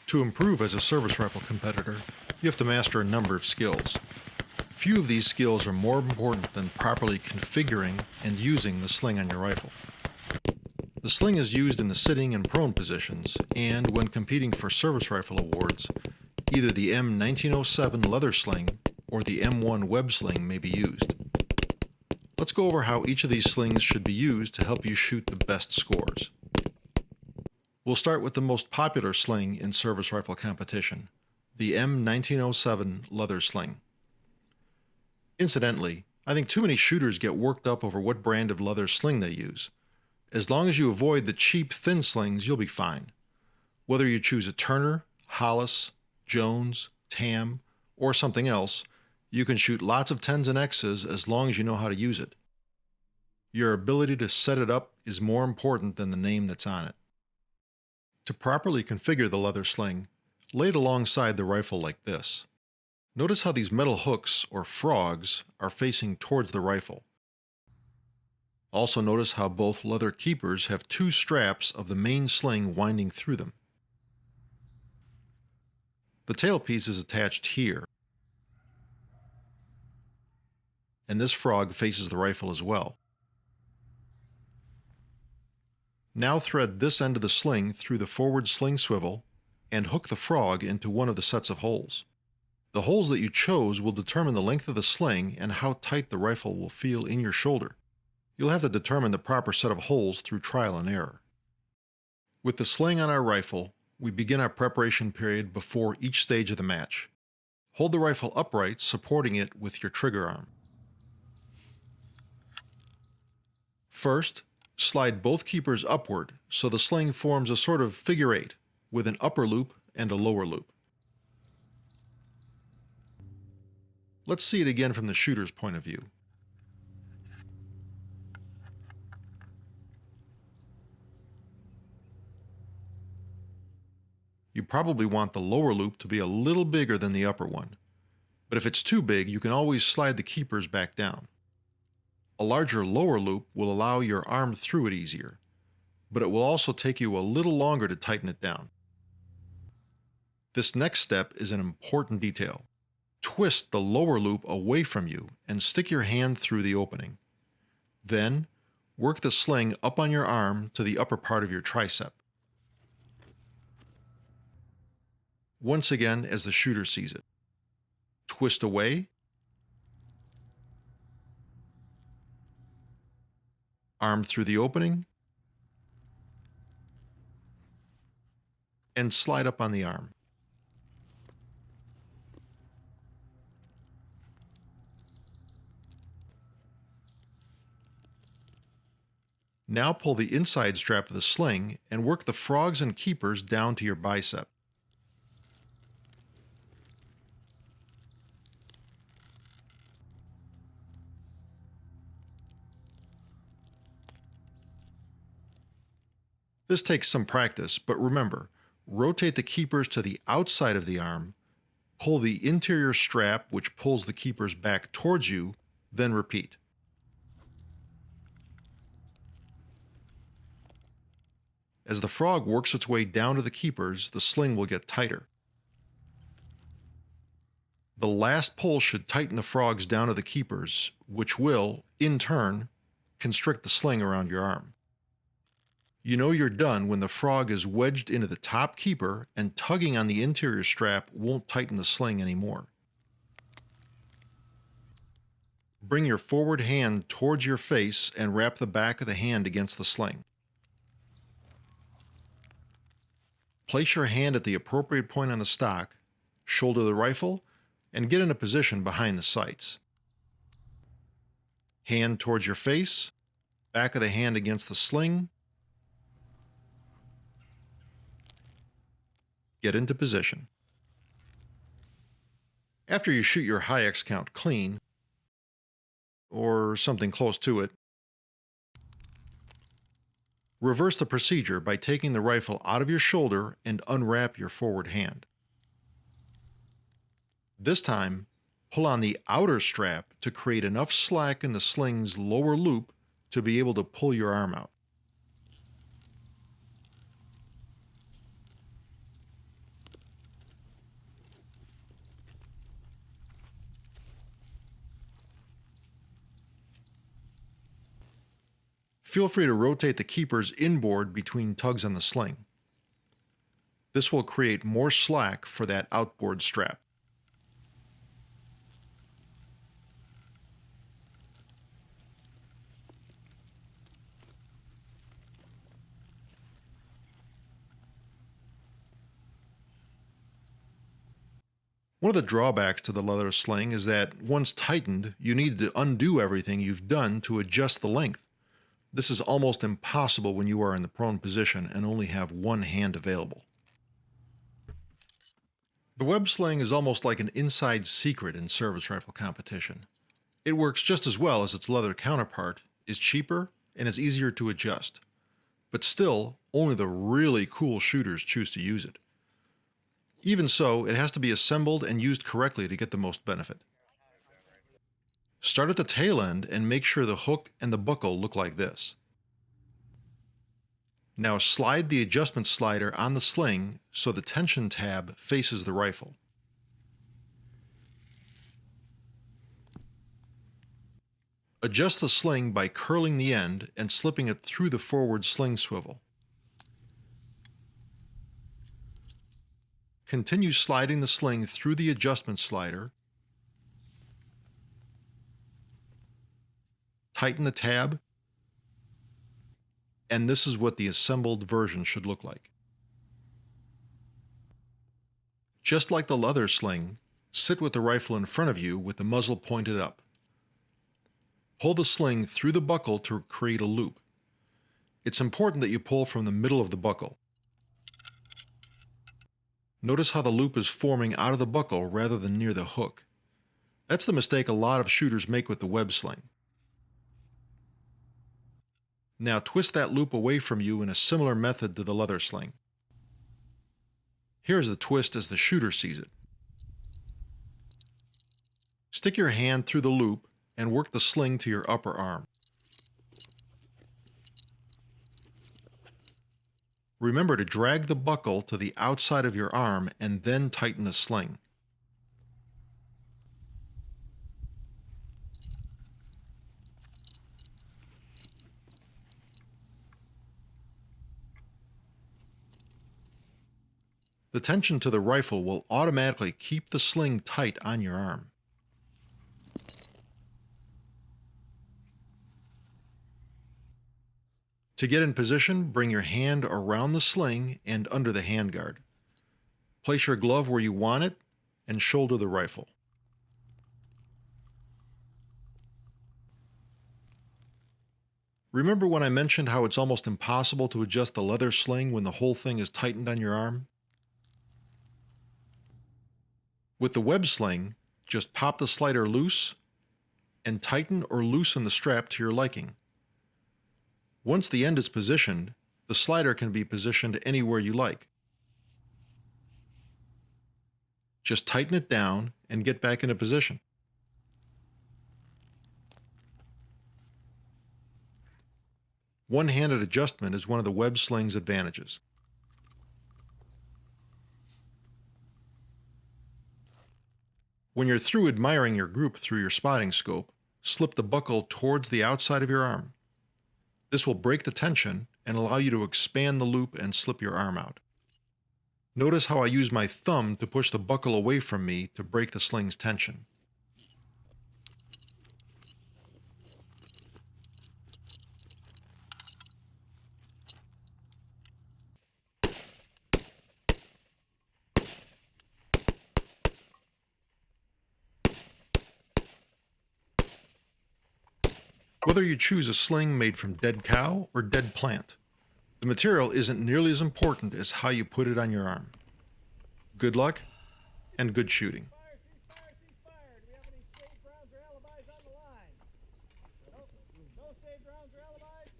To improve as a service rifle competitor, you have to master a number of skills. Few of these skills are more important than properly configuring and using the sling on your rifle. The sling is used in the sitting and prone positions, and when competing for service rifle awards, either the M1907 leather sling or the M1 web sling may be used. Let's go over how each of these slings should be used to help you shoot the best scores. We'll start with the most popular sling in service rifle competition, the M1907 leather sling. Incidentally, I think too many shooters get worked up over what brand of leather sling they use. As long as you avoid the cheap, thin slings, you'll be fine. Whether you choose a Turner, Hollis, Jones, Tam, or something else, you can shoot lots of 10s and X's as long as you know how to use it. Your ability to set it up is more important than the name that's on it. To properly configure the leather sling, lay it alongside the rifle like this. Notice how these metal hooks, or frogs, are facing towards the rifle. Also notice how both leather keepers have two straps of the main sling winding through them. The tailpiece is attached here, and this frog faces the rifle as well. Now thread this end of the sling through the forward sling swivel and hook the frog into one of the sets of holes. The holes that you chose will determine the length of the sling and how tight the rifle will feel in your shoulder. You'll have to determine the proper set of holes through trial and error. With the sling on our rifle, we begin our preparation period before each stage of the match. Hold the rifle upright, supporting it with your trigger arm. First, slide both keepers upward so the sling forms a sort of figure eight with an upper loop and a lower loop. Let's see it again from the shooter's point of view. You probably want the lower loop to be a little bigger than the upper one, but if it's too big, you can always slide the keepers back down. A larger lower loop will allow your arm through it easier, but it will also take you a little longer to tighten it down. This next step is an important detail. Twist the lower loop away from you and stick your hand through the opening. Then, work the sling up on your arm to the upper part of your tricep. Once again as the shooter sees it. Twist away, arm through the opening, and slide up on the arm. Now pull the inside strap of the sling and work the frogs and keepers down to your bicep. This takes some practice, but remember, rotate the keepers to the outside of the arm, pull the interior strap which pulls the keepers back towards you, then repeat. As the frog works its way down to the keepers, the sling will get tighter. The last pull should tighten the frogs down to the keepers, which will, in turn, constrict the sling around your arm. You know you're done when the frog is wedged into the top keeper and tugging on the interior strap won't tighten the sling anymore. Bring your forward hand towards your face and wrap the back of the hand against the sling. Place your hand at the appropriate point on the stock, shoulder the rifle, and get in a position behind the sights. Hand towards your face, back of the hand against the sling. Get into position. After you shoot your high X count clean, or something close to it, reverse the procedure by taking the rifle out of your shoulder and unwrap your forward hand. This time, pull on the outer strap to create enough slack in the sling's lower loop to be able to pull your arm out. Feel free to rotate the keepers inboard between tugs on the sling. This will create more slack for that outboard strap. One of the drawbacks to the leather sling is that once tightened, you need to undo everything you've done to adjust the length. This is almost impossible when you are in the prone position and only have one hand available. The web sling is almost like an inside secret in service rifle competition. It works just as well as its leather counterpart, is cheaper, and is easier to adjust. But still, only the really cool shooters choose to use it. Even so, it has to be assembled and used correctly to get the most benefit. Start at the tail end and make sure the hook and the buckle look like this. Now slide the adjustment slider on the sling so the tension tab faces the rifle. Adjust the sling by curling the end and slipping it through the forward sling swivel. Continue sliding the sling through the adjustment slider. Tighten the tab, and this is what the assembled version should look like. Just like the leather sling, sit with the rifle in front of you with the muzzle pointed up. Pull the sling through the buckle to create a loop. It's important that you pull from the middle of the buckle. Notice how the loop is forming out of the buckle rather than near the hook. That's the mistake a lot of shooters make with the web sling. Now twist that loop away from you in a similar method to the leather sling. Here's the twist as the shooter sees it. Stick your hand through the loop and work the sling to your upper arm. Remember to drag the buckle to the outside of your arm and then tighten the sling. The tension to the rifle will automatically keep the sling tight on your arm. To get in position, bring your hand around the sling and under the handguard. Place your glove where you want it and shoulder the rifle. Remember when I mentioned how it's almost impossible to adjust the leather sling when the whole thing is tightened on your arm? With the web sling, just pop the slider loose and tighten or loosen the strap to your liking. Once the end is positioned, the slider can be positioned anywhere you like. Just tighten it down and get back into position. One-handed adjustment is one of the web sling's advantages. When you're through admiring your group through your spotting scope, slip the buckle towards the outside of your arm. This will break the tension and allow you to expand the loop and slip your arm out. Notice how I use my thumb to push the buckle away from me to break the sling's tension. Whether you choose a sling made from dead cow or dead plant, the material isn't nearly as important as how you put it on your arm. Good luck and good shooting. Ceasefire! Do we have any saved rounds or alibis on the line? No saved rounds or alibis?